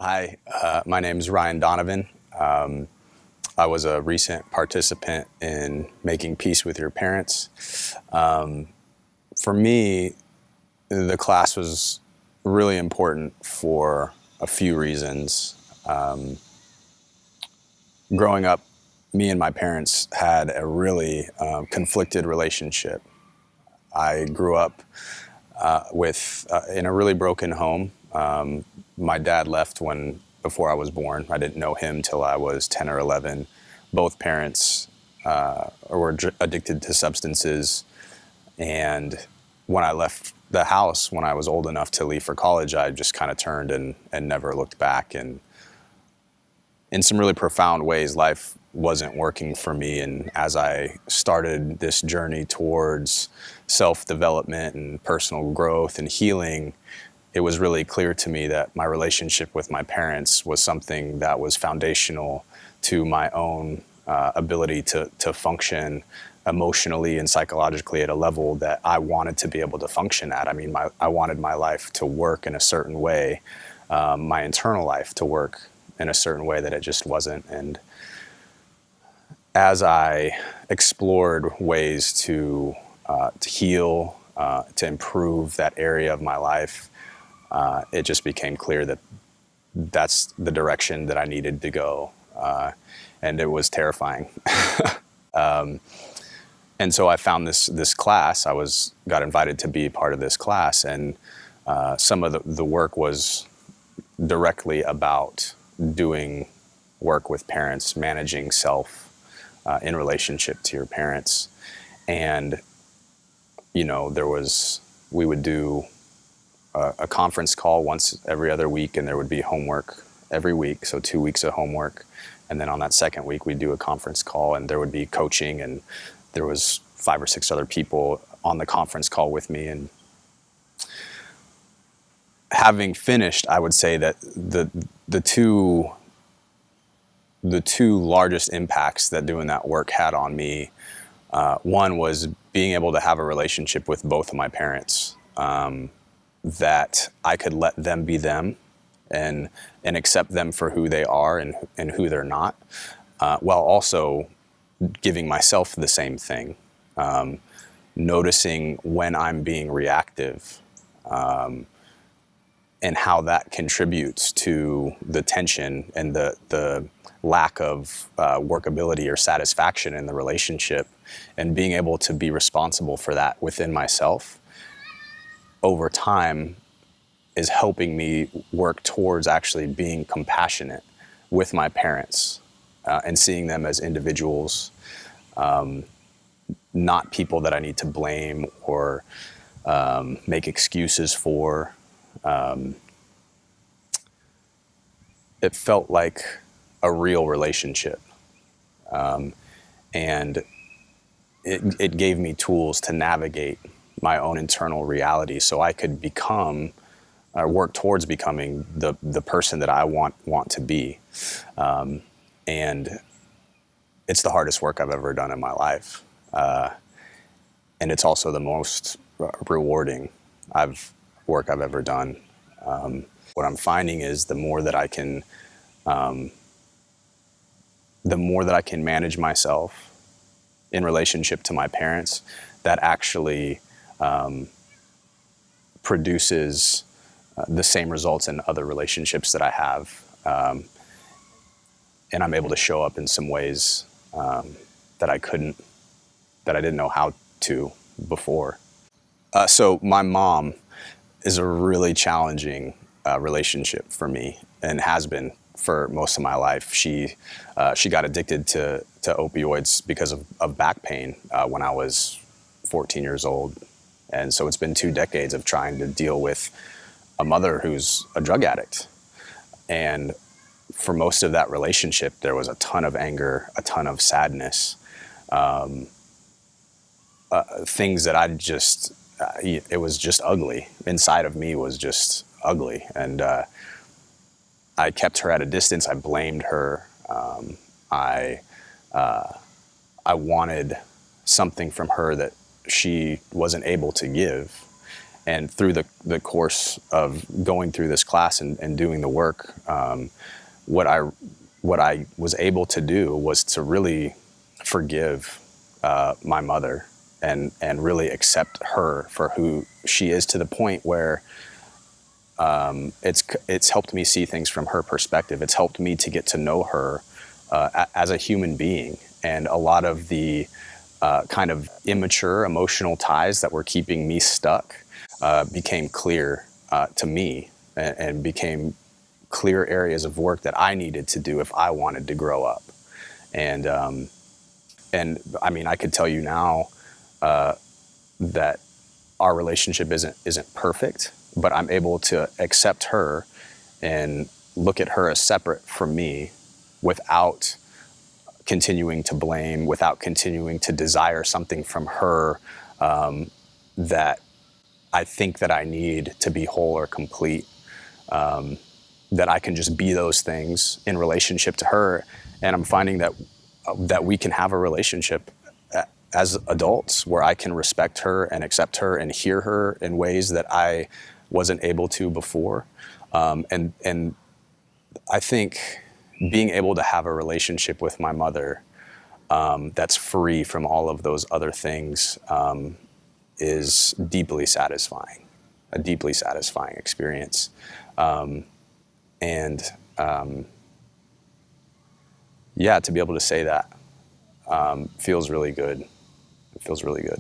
Hi, my name is Ryan Donovan. I was a recent participant in Making Peace with Your Parents. For me, the class was really important for a few reasons. Growing up, me and my parents had a really conflicted relationship. I grew up in a really broken home. My dad left before I was born. I didn't know him till I was 10 or 11. Both parents were addicted to substances. And when I left the house, when I was old enough to leave for college, I just kind of turned and never looked back. And in some really profound ways, life wasn't working for me. And as I started this journey towards self-development and personal growth and healing, it was really clear to me that my relationship with my parents was something that was foundational to my own ability to function emotionally and psychologically at a level that I wanted to be able to function at. I mean, I wanted my life to work in a certain way, my internal life to work in a certain way that it just wasn't. And as I explored ways to heal, to improve that area of my life, it just became clear that that's the direction that I needed to go. And it was terrifying. And so I found this class. Got invited to be part of this class, and some of the work was directly about doing work with parents, managing self in relationship to your parents. And, we would do a conference call once every other week, and there would be homework every week, so 2 weeks of homework. And then on that second week, we'd do a conference call, and there would be coaching, and there was 5 or 6 other people on the conference call with me. And having finished, I would say that the two largest impacts that doing that work had on me, one was being able to have a relationship with both of my parents, that I could let them be them and accept them for who they are and who they're not, while also giving myself the same thing, noticing when I'm being reactive, and how that contributes to the tension and the lack of workability or satisfaction in the relationship, and being able to be responsible for that within myself over time is helping me work towards actually being compassionate with my parents, and seeing them as individuals, not people that I need to blame or make excuses for. It felt like a real relationship. And it gave me tools to navigate my own internal reality so I could work towards becoming the person that I want to be. And it's the hardest work I've ever done in my life. And it's also the most rewarding work I've ever done. What I'm finding is the more that I can manage myself in relationship to my parents, that actually produces the same results in other relationships that I have. And I'm able to show up in some ways that I didn't know how to before. So my mom is a really challenging relationship for me, and has been for most of my life. She got addicted to opioids because of back pain when I was 14 years old. And so it's been 2 decades of trying to deal with a mother who's a drug addict. And for most of that relationship, there was a ton of anger, a ton of sadness, things that it was just ugly. Inside of me was just ugly. And I kept her at a distance. I blamed her. I wanted something from her that she wasn't able to give. And through the course of going through this class and doing the work, what I what I was able to do was to really forgive my mother and really accept her for who she is, to the point where it's helped me see things from her perspective. It's helped me to get to know her as a human being, and a lot of the kind of immature emotional ties that were keeping me stuck became clear to me, and became clear areas of work that I needed to do if I wanted to grow up. And and I mean, I could tell you now that our relationship isn't perfect, but I'm able to accept her and look at her as separate from me, without continuing to blame, without continuing to desire something from her that I think that I need to be whole or complete. That I can just be those things in relationship to her, and I'm finding that we can have a relationship as adults where I can respect her and accept her and hear her in ways that I wasn't able to before. And I think being able to have a relationship with my mother that's free from all of those other things is deeply satisfying, a deeply satisfying experience. And yeah, to be able to say that feels really good. It feels really good.